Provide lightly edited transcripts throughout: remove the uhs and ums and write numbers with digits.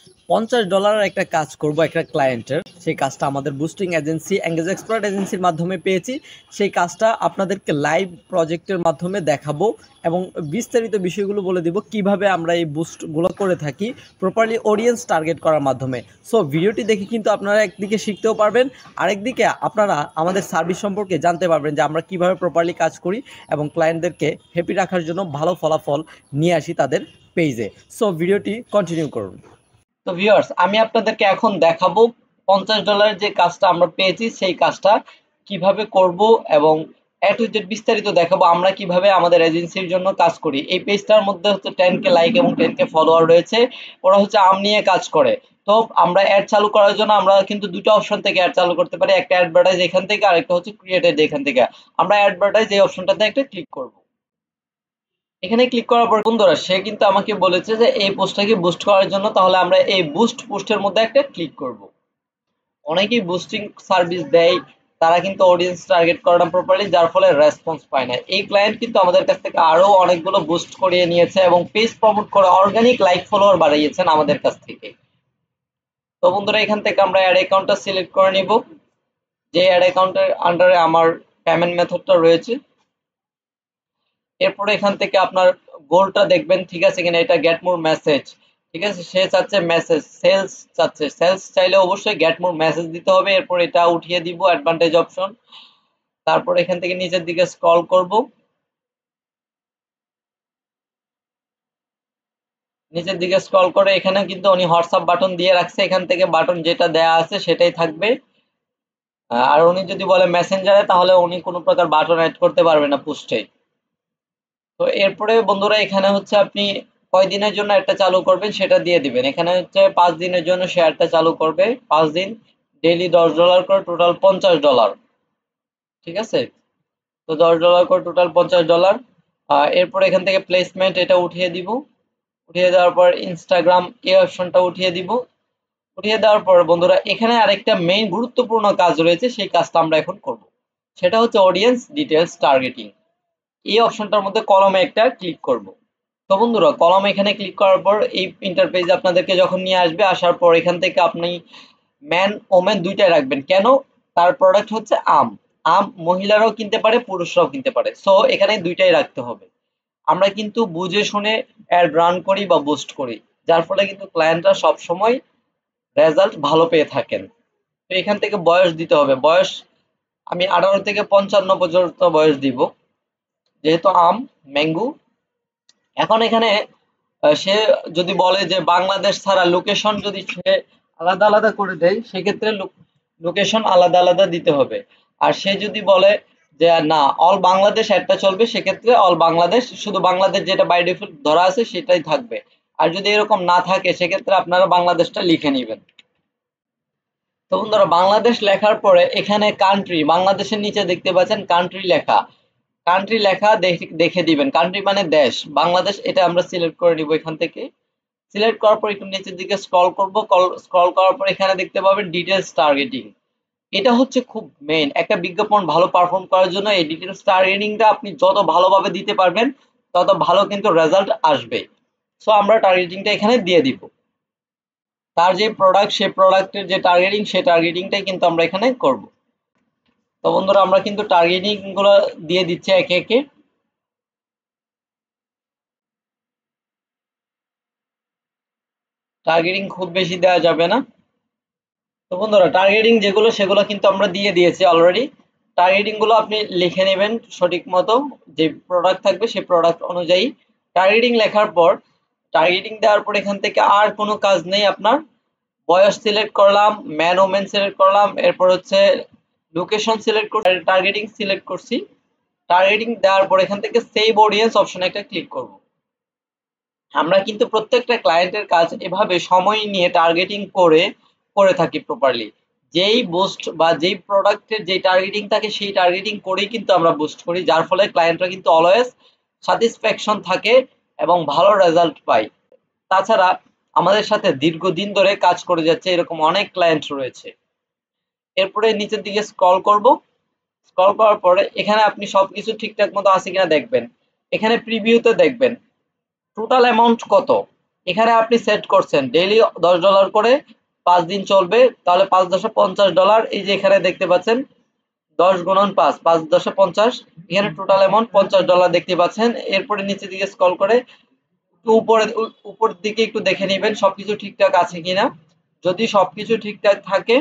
$50 একটা কাজ করব একটা ক্লায়েন্টের। সেই কাজটা আমাদের বুস্টিং এজেন্সি এঙ্গেজ এক্সপার্ট এজেন্সির মাধ্যমে পেয়েছি। সেই কাজটা আপনাদেরকে লাইভ প্রজেক্টের মাধ্যমে দেখাবো এবং বিস্তারিত বিষয়গুলো বলে দিব কিভাবে আমরা এই বুস্টগুলো করে থাকি প্রপারলি অডিয়েন্স টার্গেট করার মাধ্যমে। সো ভিডিওটি দেখে কিন্তু আপনারা একদিকে শিখতেও পারবেন, আরেকদিকে আপনারা আমাদের সার্ভিস সম্পর্কে জানতে পারবেন যে আমরা কিভাবে প্রপারলি কাজ করি এবং ক্লায়েন্টদেরকে হ্যাপি রাখার জন্য ভালো ফলাফল নিয়ে আসি তাদের পেজে। সো ভিডিওটি কন্টিনিউ করুন। তো ভিউয়ার্স, আমি আপনাদেরকে এখন দেখাবো $50 যে কাজটা আমরা পেয়েছি সেই কাজটা কিভাবে করব এবং এ টু জেড বিস্তারিত দেখাবো আমরা কিভাবে আমাদের এজেন্সির জন্য কাজ করি। এই পেজটার মধ্যে হচ্ছে 10K লাইক এবং 10K ফলোয়ার রয়েছে। ওরা হচ্ছে আম নিয়ে কাজ করে। তো আমরা অ্যাড চালু করার জন্য আমরা কিন্তু দুটো অপশন থেকে অ্যাড চালু করতে পারি, একটা অ্যাডভার্টাইজ এখান থেকে আর একটা হচ্ছে ক্রিয়েটেড এখান থেকে। আমরা অ্যাডভার্টাইজ এই অপশনটাতে একটা ক্লিক করব। এখানে ক্লিক করার পর বন্ধুরা সে কিন্তু আমাকে বলেছে যে এই পোস্টটাকে বুস্ট করার জন্য, তাহলে আমরা এই বুস্ট পোস্টের মধ্যে একটা ক্লিক করব। অনেকেই বুস্টিং সার্ভিস দেয়, তারা কিন্তু অডিয়েন্স টার্গেট করে না প্রপারলি, যার ফলে রেসপন্স পায় না। এই ক্লায়েন্ট কিন্তু আমাদের কাছ থেকে আরো অনেকগুলো বুস্ট করিয়ে নিয়েছে এবং পেজ প্রমোট করে অর্গানিক লাইক ফলোয়ার বাড়িয়েছেন আমাদের কাছ থেকে। তো বন্ধুরা এখান থেকে আমরা অ্যাড অ্যাকাউন্টটা সিলেক্ট করে নিব, যে অ্যাড অ্যাকাউন্টের আন্ডারে আমার পেমেন্ট মেথডটা রয়েছে। এরপরে এখান থেকে আপনার গোলটা দেখবেন, ঠিক আছে কিনা, এটা গেট মোর মেসেজ, ঠিক আছে, সে চাচ্ছে মেসেজ, সেলস চাচ্ছে, সেলস চাইলে অবশ্যই গেট মোর মেসেজ দিতে হবে। এরপর এটা উঠিয়ে দিব অ্যাডভান্টেজ অপশন। তারপর এখান থেকে নিচের দিকে স্ক্রল করব, নিচের দিকে স্ক্রল করে এখানে কিন্তু উনি হোয়াটসঅ্যাপ বাটন দিয়ে রাখছে, এখান থেকে বাটন যেটা দেয়া আছে সেটাই থাকবে। আর উনি যদি বলে মেসেঞ্জারে তাহলে উনি কোনো প্রকার বাটন অ্যাড করতে পারবে না পোস্টে। তো এরপরে বন্ধুরা এখানে হচ্ছে আপনি কয়দিনের জন্য একটা চালু করবেন সেটা দিয়ে দিবেন। এখানে হচ্ছে 5 দিনের জন্য শেয়ারটা চালু করবে, 5 দিন, ডেইলি $10 করে, টোটাল $50। ঠিক আছে, তো $10 করে টোটাল $50। এরপর এখান থেকে প্লেসমেন্ট এটা উঠিয়ে দিব, উঠিয়ে দেওয়ার পর ইনস্টাগ্রাম এই অপশনটা উঠিয়ে দিব। উঠিয়ে দেওয়ার পর বন্ধুরা এখানে আরেকটা মেইন গুরুত্বপূর্ণ কাজ রয়েছে, সেই কাজটা আমরা এখন করব। সেটা হচ্ছে অডিয়েন্স ডিটেলস টার্গেটিং। এই অপশনটার মধ্যে কলমে একটা ক্লিক করব। তো বন্ধুরা কলম এখানে ক্লিক করার পর এই ইন্টারফেস আপনাদেরকে যখন নিয়ে আসবে, আসার পর এখান থেকে আপনি ম্যান ওমেন দুইটাই রাখবেন। কেন? তার প্রোডাক্ট হচ্ছে আম, আম মহিলারাও কিনতে পারে পুরুষরাও কিনতে পারে, সো এখানে দুইটাই রাখতে হবে। আমরা কিন্তু বুঝে শুনে অ্যাড রান করি বা বুস্ট করি, যার ফলে কিন্তু ক্লায়েন্টরা সবসময় রেজাল্ট ভালো পেয়ে থাকেন। তো এখান থেকে বয়স দিতে হবে, বয়স আমি 18 থেকে 55 পর্যন্ত বয়স দিব, যেহেতু আম ম্যাঙ্গো। এখন এখানে সে যদি বলে যে বাংলাদেশ ছাড়া লোকেশন যদি সে আলাদা আলাদা করে দেয়, সেক্ষেত্রে লোকেশন আলাদা আলাদা দিতে হবে। আর সে যদি বলে যে না অল বাংলাদেশ একটা চলবে, সেক্ষেত্রে অল বাংলাদেশ, শুধু বাংলাদেশ যেটা বাই ডিফল্ট ধরা আছে সেটাই থাকবে। আর যদি এরকম না থাকে সেক্ষেত্রে আপনারা বাংলাদেশটা লিখে নেবেন। তো বন্ধুরা বাংলাদেশ লেখার পরে এখানে কান্ট্রি, বাংলাদেশের নিচে দেখতে পাচ্ছেন কান্ট্রি লেখা, কান্ট্রি লেখা দেখে দিবেন, কান্ট্রি মানে দেশ, বাংলাদেশ এটা আমরা সিলেক্ট করে নিব। এখান থেকে সিলেক্ট করার পর একটু নিচের দিকে স্ক্রল করব, স্ক্রল করার পর এখানে দেখতে পাবেন ডিটেলস টার্গেটিং। এটা হচ্ছে খুব মেইন, একটা বিজ্ঞাপন ভালো পারফর্ম করার জন্য এই ডিটেলস টার্গেটিংটা আপনি যত ভালোভাবে দিতে পারবেন তত ভালো কিন্তু রেজাল্ট আসবে। সো আমরা টার্গেটিংটা এখানে দিয়ে দিব, তার যে প্রোডাক্ট সেই প্রোডাক্টের যে টার্গেটিং সেই টার্গেটিংটাই কিন্তু আমরা এখানে করব। তো বন্ধুরা আমরা কিন্তু টার্গেটিং গুলো দিয়ে দিচ্ছি একে একে। টার্গেটিং খুব বেশি দেওয়া যাবে না। তো বন্ধুরা টার্গেটিং যেগুলো সেগুলো কিন্তু আমরা দিয়ে দিয়েছি অলরেডি। টার্গেটিং গুলো আপনি লিখে নেবেন সঠিক মতো, যে প্রোডাক্ট থাকবে সেই প্রোডাক্ট অনুযায়ী টার্গেটিং লেখার পর, টার্গেটিং দেওয়ার পর এখান থেকে আর কোনো কাজ নেই আপনার। বয়স সিলেক্ট করলাম, ম্যান ওমেন সিলেক্ট করলাম, এরপর হচ্ছে লোকেশন সিলেক্ট করছি, টার্গেটিং সিলেক্ট করছি। টার্গেটিং দেওয়ার পর এখান থেকে সেভ অডিয়েন্স অপশনে একটা ক্লিক করব। আমরা কিন্তু প্রত্যেকটা ক্লায়েন্টের কাজ এভাবে সময় নিয়ে টার্গেটিং করে করে থাকি প্রপারলি। যেই বুস্ট বা যেই প্রোডাক্টের যে টার্গেটিং থাকে সেই টার্গেটিং করেই কিন্তু আমরা বুস্ট করি, যার ফলে ক্লায়েন্টরা কিন্তু অলওয়েজ স্যাটিসফ্যাকশন থাকে এবং ভালো রেজাল্ট পায়। তাছাড়া আমাদের সাথে দীর্ঘদিন ধরে কাজ করে যাচ্ছে এরকম অনেক ক্লায়েন্ট রয়েছে। এরপরে নিচের দিকে স্ক্রল করব, স্ক্রল করার পরে এখানে আপনি সবকিছু ঠিকঠাক মতো আছে কিনা দেখবেন। এখানে প্রিভিউতে দেখবেন টোটাল অ্যামাউন্ট কত, এখানে আপনি সেট করছেন ডেইলি $10 করে 5 দিন চলবে, তাহলে 5 × 50 $। এই যে এখানে দেখতে পাচ্ছেন 10 × 5, 5 × 50, এখানে টোটাল অ্যামাউন্ট $50 দেখতে পাচ্ছেন। এরপরে নিচের দিকে স্ক্রল করে একটু উপরের দিকে একটু দেখে নেবেন সবকিছু ঠিকঠাক আছে কিনা। যদি সবকিছু ঠিকঠাক থাকে,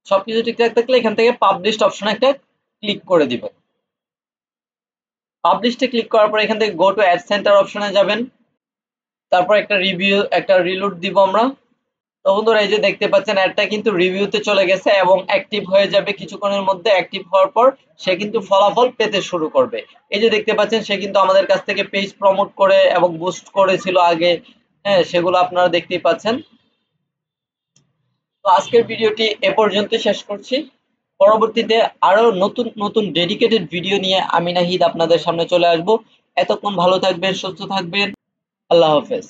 সবকিছু ঠিকঠাক থাকলে এখান থেকে পাবলিশড অপশনে একটা ক্লিক করে দিবেন। পাবলিশডে ক্লিক করার পর এখান থেকে গো টু অ্যাড সেন্টার অপশনে যাবেন। তারপর একটা রিলোড দিব আমরা। তো বন্ধুরা এই যে দেখতে পাচ্ছেন অ্যাডটা কিন্তু রিভিউতে চলে গেছে এবং অ্যাক্টিভ হয়ে যাবে কিছুক্ষণের মধ্যে। অ্যাক্টিভ হওয়ার পর সে কিন্তু ফলাফল পেতে শুরু করবে। এই যে দেখতে পাচ্ছেন সে কিন্তু আমাদের কাছ থেকে পেজ প্রমোট করে এবং বুস্ট করেছিল আগে, হ্যাঁ সেগুলো আপনারা দেখতেই পাচ্ছেন। তো আজকের ভিডিওটি এ পর্যন্ত শেষ করছি। পরবর্তীতে আরো নতুন নতুন ডেডিকেটেড ভিডিও নিয়ে আমি নাহিদ আপনাদের সামনে চলে আসব। এতক্ষণ ভালো থাকবেন, সুস্থ থাকবেন। আল্লাহ হাফেজ।